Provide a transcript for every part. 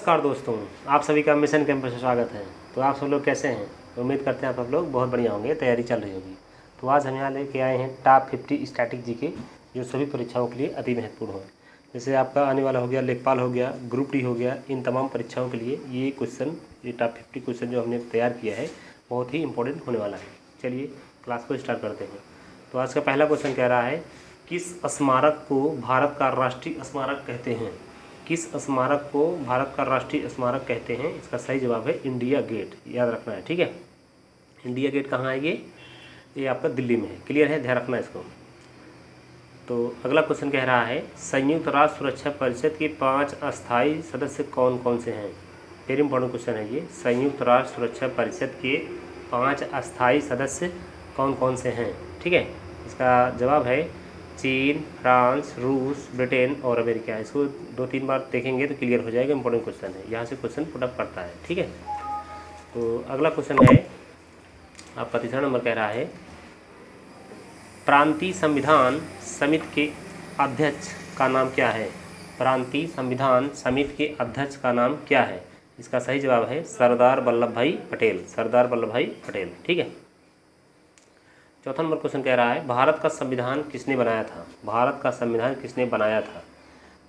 नमस्कार दोस्तों, आप सभी का मिशन कैंपस में स्वागत है। तो आप सब लोग कैसे हैं? उम्मीद करते हैं आप सब लोग बहुत बढ़िया होंगे, तैयारी चल रही होगी। तो आज हम यहाँ लेके आए हैं टॉप 50 स्टैटिक जीके जो सभी परीक्षाओं के लिए अति महत्वपूर्ण है। जैसे आपका आने वाला हो गया लेखपाल हो गया, ग्रुप डी हो गया, इन तमाम परीक्षाओं के लिए ये टॉप 50 क्वेश्चन जो हमने तैयार किया है बहुत ही इंपॉर्टेंट होने वाला है। चलिए क्लास को स्टार्ट करते हैं। तो आज का पहला क्वेश्चन कह रहा है, किस स्मारक को भारत का राष्ट्रीय स्मारक कहते हैं? किस स्मारक को भारत का राष्ट्रीय स्मारक कहते हैं? इसका सही जवाब है इंडिया गेट। याद रखना है, ठीक है। इंडिया गेट कहाँ है? ये आपका दिल्ली में है। क्लियर है? ध्यान रखना इसको। तो अगला क्वेश्चन कह रहा है, संयुक्त राष्ट्र सुरक्षा परिषद के 5 अस्थायी सदस्य कौन कौन से हैं? वेरी इंपॉर्टेंट क्वेश्चन है ये। संयुक्त राष्ट्र सुरक्षा परिषद के 5 अस्थायी सदस्य कौन कौन से हैं? ठीक है। इसका जवाब है चीन, फ्रांस, रूस, ब्रिटेन और अमेरिका। इसको 2-3 बार देखेंगे तो क्लियर हो जाएगा। इंपॉर्टेंट क्वेश्चन है, यहाँ से क्वेश्चन पुटअप करता है, ठीक है। तो अगला क्वेश्चन है आपका तीसरा नंबर कह रहा है, प्रांतीय संविधान समिति के अध्यक्ष का नाम क्या है? प्रांतीय संविधान समिति के अध्यक्ष का नाम क्या है? इसका सही जवाब है सरदार वल्लभ भाई पटेल। सरदार वल्लभ भाई पटेल, ठीक है। चौथा नंबर क्वेश्चन कह रहा है, भारत का संविधान किसने बनाया था? भारत का संविधान किसने बनाया था?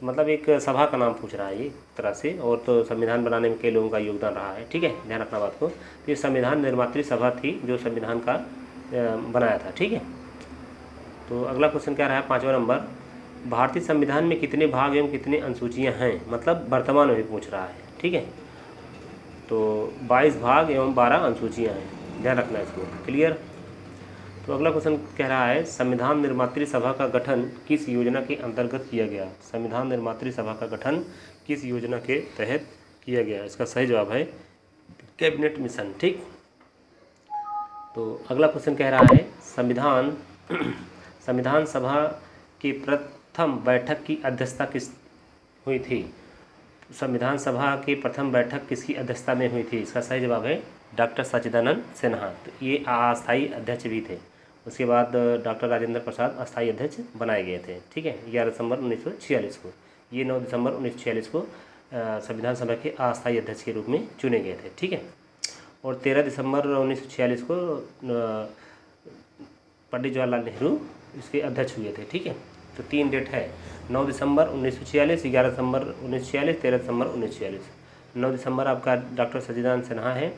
तो मतलब एक सभा का नाम पूछ रहा है ये एक तरह से, और तो संविधान बनाने में कई लोगों का योगदान रहा है, ठीक है। ध्यान रखना बात को। तो ये संविधान निर्मात्री सभा थी जो संविधान का बनाया था, ठीक है। तो अगला क्वेश्चन कह रहा है 5वां नंबर, भारतीय संविधान में कितने भाग एवं कितने अनुसूचियाँ हैं? मतलब वर्तमान में भी पूछ रहा है, ठीक है। तो 22 भाग एवं 12 अनुसूचियाँ हैं। ध्यान रखना इसको। क्लियर। तो अगला क्वेश्चन कह रहा है, संविधान निर्मात्री सभा का गठन किस योजना के अंतर्गत किया गया? संविधान निर्मात्री सभा का गठन किस योजना के तहत किया गया? इसका सही जवाब है कैबिनेट मिशन, ठीक। तो अगला क्वेश्चन कह रहा है, संविधान सभा की प्रथम बैठक की अध्यक्षता किस हुई थी? संविधान सभा की प्रथम बैठक किसकी अध्यक्षता में हुई थी? इसका सही जवाब है डॉक्टर सच्चिदानंद सिन्हा। तो ये अस्थायी अध्यक्ष भी थे। उसके बाद डॉक्टर राजेंद्र प्रसाद अस्थायी अध्यक्ष बनाए गए थे, ठीक है। 11 दिसंबर 1946 को। ये 9 दिसंबर 1946 को संविधान सभा के अस्थायी अध्यक्ष के रूप में चुने गए थे, ठीक है। और 13 दिसंबर 1946 को पंडित जवाहरलाल नेहरू इसके अध्यक्ष हुए थे, ठीक है। तो 3 डेट है, 9 दिसंबर 1946, 11 दिसंबर 1946, 13 दिसंबर 1946। 9 दिसंबर आपका डॉक्टर सच्चिदानंद सिन्हा हैं,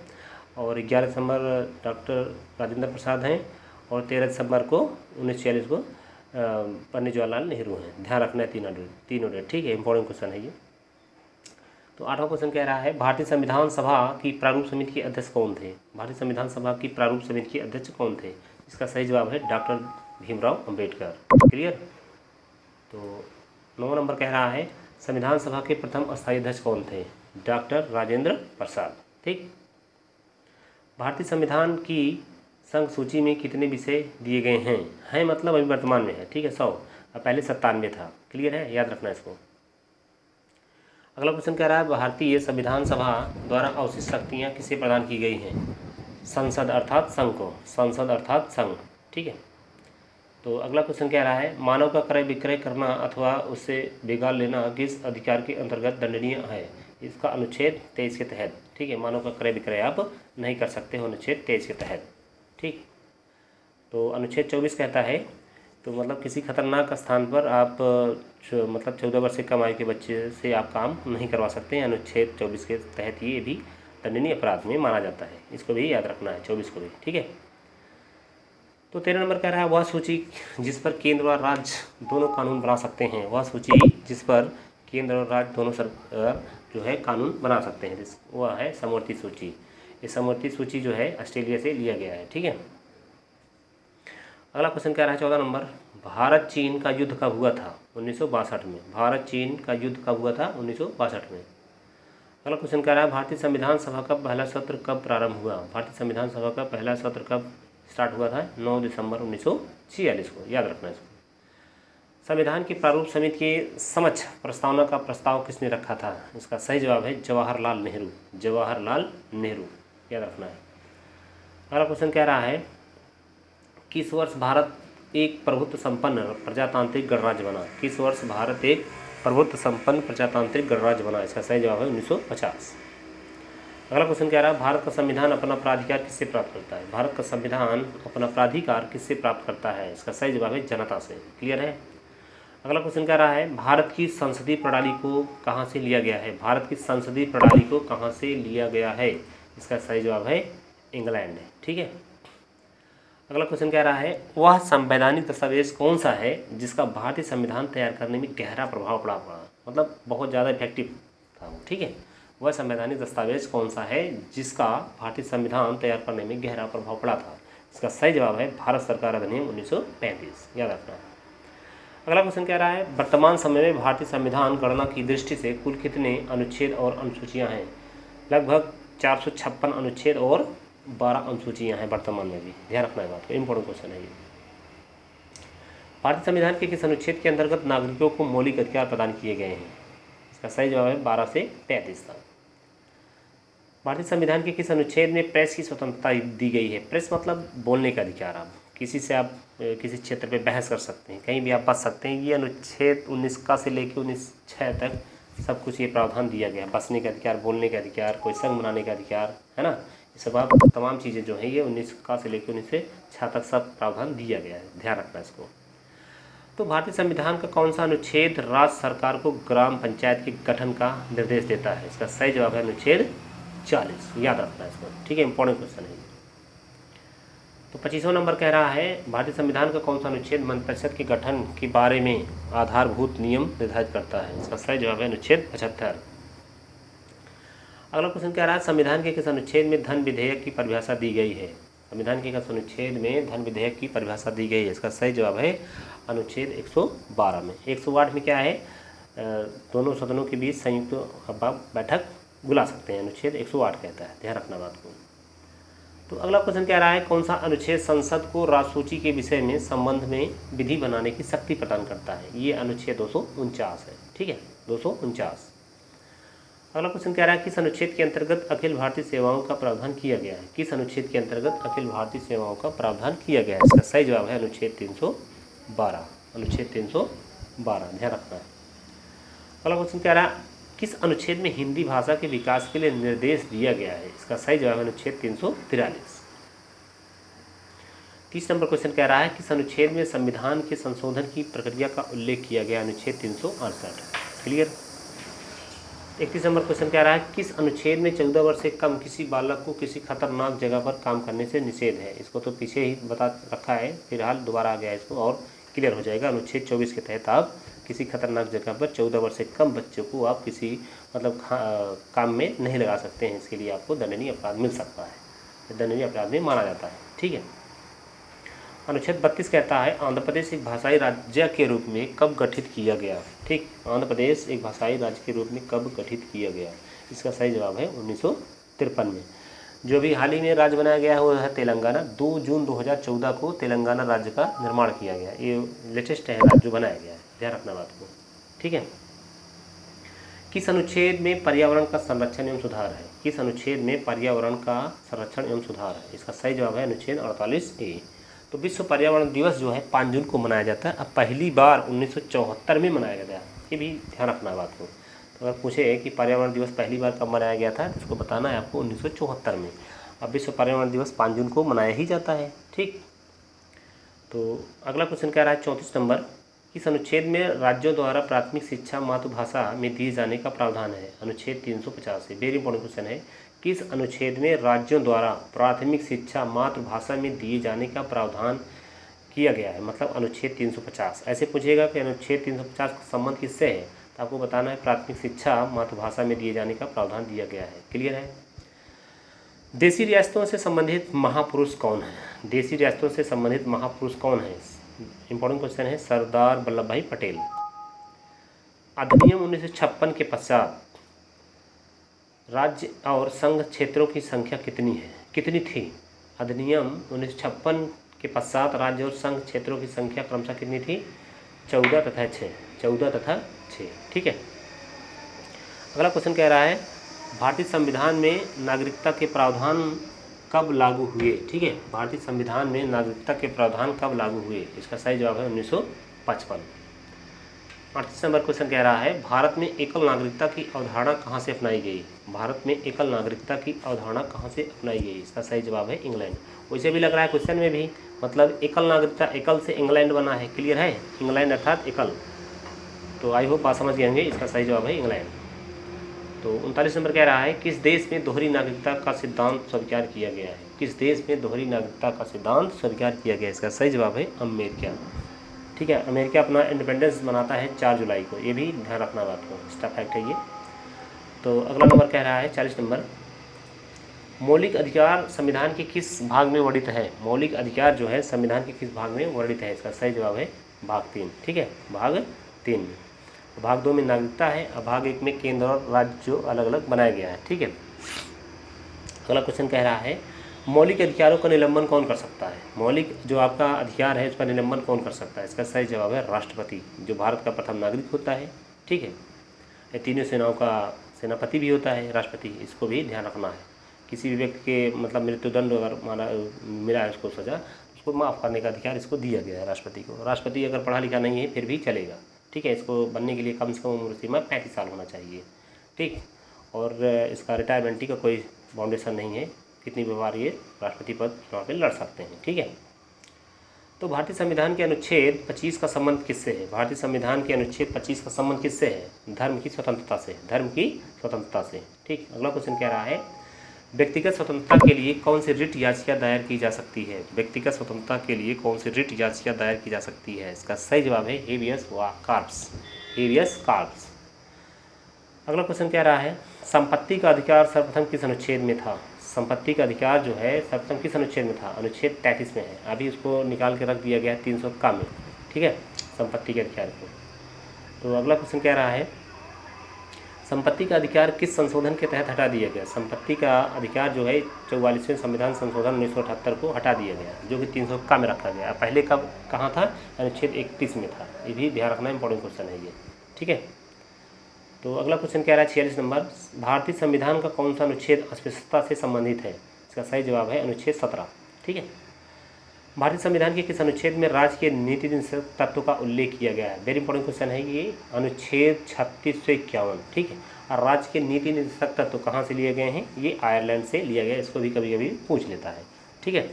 और 11 दिसंबर डॉक्टर राजेंद्र प्रसाद हैं, और 13 दिसंबर को 1946 को पंडित जवाहरलाल नेहरू हैं। ध्यान रखना है तीनों डेट, ठीक है। इंपॉर्टेंट क्वेश्चन है ये। तो 8वां क्वेश्चन कह रहा है, भारतीय संविधान सभा की प्रारूप समिति के अध्यक्ष कौन थे? भारतीय संविधान सभा की प्रारूप समिति के अध्यक्ष कौन थे? इसका सही जवाब है डॉक्टर भीमराव अम्बेडकर। क्लियर। तो 9वां नंबर कह रहा है, संविधान सभा के प्रथम अस्थायी अध्यक्ष कौन थे? डॉक्टर राजेंद्र प्रसाद, ठीक। भारतीय संविधान की संघ सूची में कितने विषय दिए गए हैं मतलब अभी वर्तमान में है, ठीक है, 100। अब पहले 97 था। क्लियर है? याद रखना इसको। अगला क्वेश्चन कह रहा है, भारतीय संविधान सभा द्वारा अवशिष्ट शक्तियाँ किसे प्रदान की गई हैं? संसद अर्थात संघ को। संसद अर्थात संघ, ठीक है। तो अगला क्वेश्चन कह रहा है, मानव का क्रय विक्रय करना अथवा उससे बिगाड़ लेना किस अधिकार के अंतर्गत दंडनीय है? इसका अनुच्छेद 23 के तहत, ठीक है। मानव का क्रय विक्रय आप नहीं कर सकते हो अनुच्छेद 23 के तहत, ठीक। तो अनुच्छेद 24 कहता है, तो मतलब किसी खतरनाक स्थान पर आप मतलब 14 वर्ष से कम आयु के बच्चे से आप काम नहीं करवा सकते हैं। अनुच्छेद 24 के तहत ये भी दंडनीय अपराध में माना जाता है। इसको भी याद रखना है, 24 को भी, ठीक है। तो 13 नंबर कह रहा है, वह सूची जिस पर केंद्र और राज्य दोनों कानून बना सकते हैं। वह सूची जिस पर केंद्र और राज्य दोनों सरकार जो है कानून बना सकते हैं, वह है समवर्ती सूची। ये समवर्ती सूची जो है ऑस्ट्रेलिया से लिया गया है, ठीक है। अगला क्वेश्चन कह रहा है 14 नंबर, भारत चीन का युद्ध कब हुआ था? 1962 में। भारत चीन का युद्ध कब हुआ था? 1962 में। अगला क्वेश्चन कह रहा है, भारतीय संविधान सभा का पहला सत्र कब प्रारंभ हुआ? भारतीय संविधान सभा का पहला सत्र कब स्टार्ट हुआ था? 9 दिसंबर 1946 को। याद रखना इसको। संविधान की प्रारूप समिति के समक्ष प्रस्तावना का प्रस्ताव किसने रखा था? इसका सही जवाब है जवाहरलाल नेहरू। जवाहरलाल नेहरू, याद रखना है। अगला क्वेश्चन कह रहा है, किस वर्ष भारत एक प्रभुत्व संपन्न प्रजातांत्रिक गणराज्य बना? किस वर्ष भारत एक प्रभुत्व संपन्न प्रजातांत्रिक गणराज्य बना? इसका सही जवाब है 1950। अगला क्वेश्चन कह रहा है भारत का संविधान अपना प्राधिकार किससे प्राप्त करता है? भारत का संविधान अपना प्राधिकार किससे प्राप्त करता है? इसका सही जवाब है जनता से। क्लियर है। अगला क्वेश्चन कह रहा है भारत की संसदीय प्रणाली को कहाँ से लिया गया है? भारत की संसदीय प्रणाली को कहाँ से लिया गया है? इसका सही जवाब है इंग्लैंड। ठीक है। अगला क्वेश्चन कह रहा है वह संवैधानिक दस्तावेज कौन सा है जिसका भारतीय संविधान तैयार करने में गहरा प्रभाव पड़ा? मतलब बहुत ज़्यादा इफेक्टिव था वो। ठीक है। वह संवैधानिक दस्तावेज कौन सा है जिसका भारतीय संविधान तैयार करने में गहरा प्रभाव पड़ा था? इसका सही जवाब है भारत सरकार अधिनियम 1935। याद रखना। अगला क्वेश्चन कह रहा है वर्तमान समय में भारतीय संविधान गणना की दृष्टि से कुल कितने अनुच्छेद और अनुसूचियां हैं? लगभग 456 अनुच्छेद और 12 अनुसूचियां हैं वर्तमान में भी। ध्यान रखना है बात को, इंपॉर्टेंट क्वेश्चन है ये। भारतीय संविधान के किस अनुच्छेद के अंतर्गत नागरिकों को मौलिक अधिकार प्रदान किए गए हैं? इसका सही जवाब है 12 से 35 तक। भारतीय संविधान के किस अनुच्छेद में प्रेस की स्वतंत्रता दी गई है? प्रेस मतलब बोलने का अधिकार। आप किसी से आप किसी क्षेत्र पे बहस कर सकते हैं, कहीं भी आप बच सकते हैं। ये अनुच्छेद 19 का से लेकर 19(6) तक सब कुछ ये प्रावधान दिया गया है। बसने का अधिकार, बोलने का अधिकार, कोई संघ बनाने का अधिकार, है ना, ये सब आप तमाम चीज़ें जो हैं ये 19 का से लेकर 19(6) तक सब प्रावधान दिया गया है। ध्यान रखना इसको। तो भारतीय संविधान का कौन सा अनुच्छेद राज्य सरकार को ग्राम पंचायत के गठन का निर्देश देता है? इसका सही जवाब है अनुच्छेद 40। याद रखना है इसको। ठीक है, इंपॉर्टेंट क्वेश्चन है। तो 25वां नंबर कह रहा है भारतीय संविधान का कौन सा अनुच्छेद मंत्रिपरिषद के गठन के बारे में आधारभूत नियम निर्धारित करता है? इसका सही जवाब है अनुच्छेद 75। अगला क्वेश्चन कह रहा है संविधान के किस अनुच्छेद में धन विधेयक की परिभाषा दी गई है? संविधान के किस अनुच्छेद में धन विधेयक की परिभाषा दी गई है? इसका सही जवाब है अनुच्छेद 112 में। 108 में क्या है? दोनों सदनों के बीच संयुक्त बैठक बुला सकते हैं, अनुच्छेद 108 कहता है। ध्यान रखना बात को। तो अगला क्वेश्चन कह रहा है कौन सा अनुच्छेद संसद को राजसूची के विषय में संबंध में विधि बनाने की शक्ति प्रदान करता है? ये अनुच्छेद 249 है। ठीक है, 249। अगला क्वेश्चन कह रहा है किस अनुच्छेद के अंतर्गत अखिल भारतीय सेवाओं का प्रावधान किया गया है? किस अनुच्छेद के अंतर्गत अखिल भारतीय सेवाओं का प्रावधान किया गया है? इसका सही जवाब है अनुच्छेद 312। अनुच्छेद 312 ध्यान रखना है। अगला क्वेश्चन कह रहा है किस अनुच्छेद में हिंदी भाषा के विकास के लिए निर्देश दिया गया है? इसका सही जवाब है अनुच्छेद 343। 30 नंबर क्वेश्चन कह रहा है किस अनुच्छेद में संविधान के संशोधन की प्रक्रिया का उल्लेख किया गया? अनुच्छेद 368। क्लियर। 31 नंबर क्वेश्चन कह रहा है किस अनुच्छेद में 14 वर्ष से कम किसी बालक को किसी खतरनाक जगह पर काम करने से निषेध है? इसको तो पीछे ही बता रखा है, फिलहाल दोबारा आ गया इसको और क्लियर हो जाएगा। अनुच्छेद 24 के तहत आप किसी खतरनाक जगह पर 14 वर्ष से कम बच्चों को आप किसी मतलब काम में नहीं लगा सकते हैं। इसके लिए आपको दंडनीय अपराध मिल सकता है, दंडनीय अपराध में माना जाता है। ठीक है। अनुच्छेद 32 कहता है आंध्र प्रदेश एक भाषाई राज्य के रूप में कब गठित किया गया? ठीक, आंध्र प्रदेश एक भाषाई राज्य के रूप में कब गठित किया गया? इसका सही जवाब है 1953 में। जो भी हाल ही में राज्य बनाया गया है वो है तेलंगाना। 2 जून 2014 को तेलंगाना राज्य का निर्माण किया गया। ये लेटेस्ट है राज्य जो बनाया गया है। ध्यान रखना बात को। ठीक है। किस अनुच्छेद में पर्यावरण का संरक्षण एवं सुधार है? किस अनुच्छेद में पर्यावरण का संरक्षण एवं सुधार है? इसका सही जवाब है अनुच्छेद 48A। तो विश्व पर्यावरण दिवस जो है 5 जून को मनाया जाता है। अब पहली बार 1974 में मनाया गया। ये भी ध्यान रखना है बात को। तो अगर पूछे कि पर्यावरण दिवस पहली बार कब मनाया गया था तो उसको बताना है आपको 1974 में। अब विश्व पर्यावरण दिवस 5 जून को मनाया ही जाता है। ठीक। तो अगला क्वेश्चन कह रहा है 34 नंबर किस अनुच्छेद में राज्यों द्वारा प्राथमिक शिक्षा मातृभाषा में दिए जाने का प्रावधान है? अनुच्छेद 385 है। वेरी इंपॉर्टेंट क्वेश्चन है। किस अनुच्छेद में राज्यों द्वारा प्राथमिक शिक्षा मातृभाषा में दिए जाने का प्रावधान किया गया है? मतलब अनुच्छेद 350। ऐसे पूछेगा कि अनुच्छेद 350 का संबंध किससे है तो आपको बताना है प्राथमिक शिक्षा मातृभाषा में दिए जाने का प्रावधान दिया गया है। क्लियर है। देशी रियासतों से संबंधित महापुरुष कौन है? देशी रियासतों से संबंधित महापुरुष कौन है? इंपॉर्टेंट क्वेश्चन है। सरदार वल्लभ भाई पटेल। अधिनियम 1956 के पश्चात राज्य और संघ क्षेत्रों की संख्या कितनी थी? अधिनियम 1956 के पश्चात राज्य और संघ क्षेत्रों की संख्या क्रमशः कितनी थी? 14 तथा 6। 14 तथा 6। ठीक है। अगला क्वेश्चन कह रहा है भारतीय संविधान में नागरिकता के प्रावधान कब लागू हुए? ठीक है, भारतीय संविधान में नागरिकता के प्रावधान कब लागू हुए? इसका सही जवाब है 1955। 38 नंबर क्वेश्चन कह रहा है भारत में एकल नागरिकता की अवधारणा कहाँ से अपनाई गई। भारत में एकल नागरिकता की अवधारणा कहाँ से अपनाई गई, इसका सही जवाब है इंग्लैंड। वैसे भी लग रहा है क्वेश्चन में भी, मतलब एकल नागरिकता, एकल से इंग्लैंड बना है, क्लियर है, इंग्लैंड अर्थात एकल। तो आई होप आप समझ गए होंगे, इसका सही जवाब है इंग्लैंड। तो 39 नंबर कह रहा है किस देश में दोहरी नागरिकता का सिद्धांत स्वीकार किया गया है। किस देश में दोहरी नागरिकता का सिद्धांत स्वीकार किया गया है, इसका सही जवाब है अमेरिका। ठीक है, अमेरिका अपना इंडिपेंडेंस मनाता है 4 जुलाई को, ये भी ध्यान रखना बात को, इसका फैक्ट है ये। तो अगला नंबर कह रहा है 40 नंबर, मौलिक अधिकार संविधान के किस भाग में वर्णित है। मौलिक अधिकार जो है संविधान के किस भाग में वर्णित है, इसका सही जवाब है भाग 3। ठीक है, भाग 3 में। भाग 2 में नागरिकता है और भाग 1 में केंद्र और राज्य जो अलग अलग बनाया गया है। ठीक है, अगला क्वेश्चन कह रहा है मौलिक अधिकारों का निलंबन कौन कर सकता है। मौलिक जो आपका अधिकार है उसका निलंबन कौन कर सकता है, इसका सही जवाब है राष्ट्रपति, जो भारत का प्रथम नागरिक होता है। ठीक है, ये तीनों सेनाओं का सेनापति भी होता है राष्ट्रपति, इसको भी ध्यान रखना है। किसी भी व्यक्ति के मतलब मृत्युदंड अगर माना मिला है उसको सजा, उसको माफ़ करने का अधिकार इसको दिया गया है राष्ट्रपति को। राष्ट्रपति अगर पढ़ा लिखा नहीं है फिर भी चलेगा। ठीक है, इसको बनने के लिए कम से कम उम्र सीमा 35 साल होना चाहिए। ठीक, और इसका रिटायरमेंट का कोई बाउंडेशन नहीं है, कितनी भी बार ये राष्ट्रपति पद चुनाव में लड़ सकते हैं। ठीक है, तो भारतीय संविधान के अनुच्छेद 25 का संबंध किससे है। भारतीय संविधान के अनुच्छेद 25 का संबंध किससे है, धर्म की स्वतंत्रता से, धर्म की स्वतंत्रता से। ठीक, अगला क्वेश्चन कह रहा है व्यक्तिगत स्वतंत्रता के लिए कौन सी रिट याचिका दायर की जा सकती है। व्यक्तिगत स्वतंत्रता के लिए कौन सी रिट याचिका दायर की जा सकती है, इसका सही जवाब है हेबियस कॉर्पस, हेबियस कॉर्पस। अगला क्वेश्चन कह रहा है संपत्ति का अधिकार सर्वप्रथम किस अनुच्छेद में था। संपत्ति का अधिकार जो है सर्वप्रथम किस अनुच्छेद में था, अनुच्छेद 33 में है। अभी उसको निकाल के रख दिया गया है 300 का में। ठीक है, संपत्ति के अधिकार को। तो अगला क्वेश्चन कह रहा है संपत्ति का अधिकार किस संशोधन के तहत हटा दिया गया। संपत्ति का अधिकार जो है 44वें संविधान संशोधन 1978 को हटा दिया गया, जो कि 300 का में रखा गया। पहले कब कहाँ था, अनुच्छेद 31 में था। ये भी ध्यान रखना इंपॉर्टेंट क्वेश्चन है ये। ठीक है, तो अगला क्वेश्चन कह रहा है 46 नंबर, भारतीय संविधान का कौन सा अनुच्छेद अस्पृश्यता से संबंधित है। इसका सही जवाब है अनुच्छेद 17। ठीक है, भारतीय संविधान के किस अनुच्छेद में राज्य के नीति निर्देशक तत्व का उल्लेख किया गया है। वेरी इंपॉर्टेंट क्वेश्चन है ये, अनुच्छेद 36 से 51। ठीक है, और राज्य के नीति निर्देशक तत्व कहाँ से लिए गए हैं, ये आयरलैंड से लिया गया, इसको भी कभी कभी पूछ लेता है। ठीक है,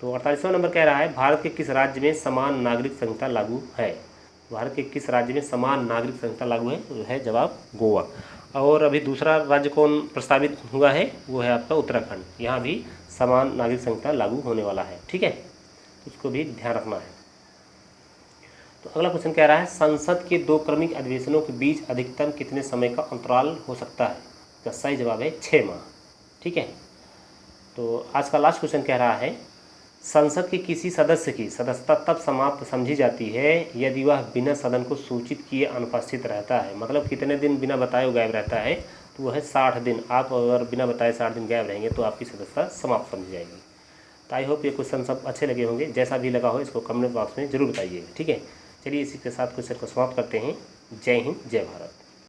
तो 48वां नंबर कह रहा है भारत के किस राज्य में समान नागरिक संहिता लागू है। भारत के किस राज्य में समान नागरिक संहिता लागू है, तो है जवाब गोवा। और अभी दूसरा राज्य कौन प्रस्तावित हुआ है, वो है आपका उत्तराखंड। यहाँ भी समान नागरिक संहिता लागू होने वाला है। ठीक है, उसको भी ध्यान रखना है। तो अगला क्वेश्चन कह रहा है संसद के 2 क्रमिक अधिवेशनों के बीच अधिकतम कितने समय का अंतराल हो सकता है। इसका सही जवाब है 6 माह। ठीक है, तो आज का लास्ट क्वेश्चन कह रहा है संसद के किसी सदस्य की सदस्यता तब समाप्त समझी जाती है यदि वह बिना सदन को सूचित किए अनुपस्थित रहता है। मतलब कितने दिन बिना बताए गायब रहता है, तो वह है 60 दिन। आप अगर बिना बताए 60 दिन गायब रहेंगे तो आपकी सदस्यता समाप्त समझी जाएगी। तो आई होप ये क्वेश्चन सब अच्छे लगे होंगे। जैसा भी लगा हो इसको कमेंट बॉक्स में जरूर बताइएगा। ठीक है, चलिए इसी के साथ क्वेश्चन को समाप्त करते हैं। जय हिंद, जय भारत।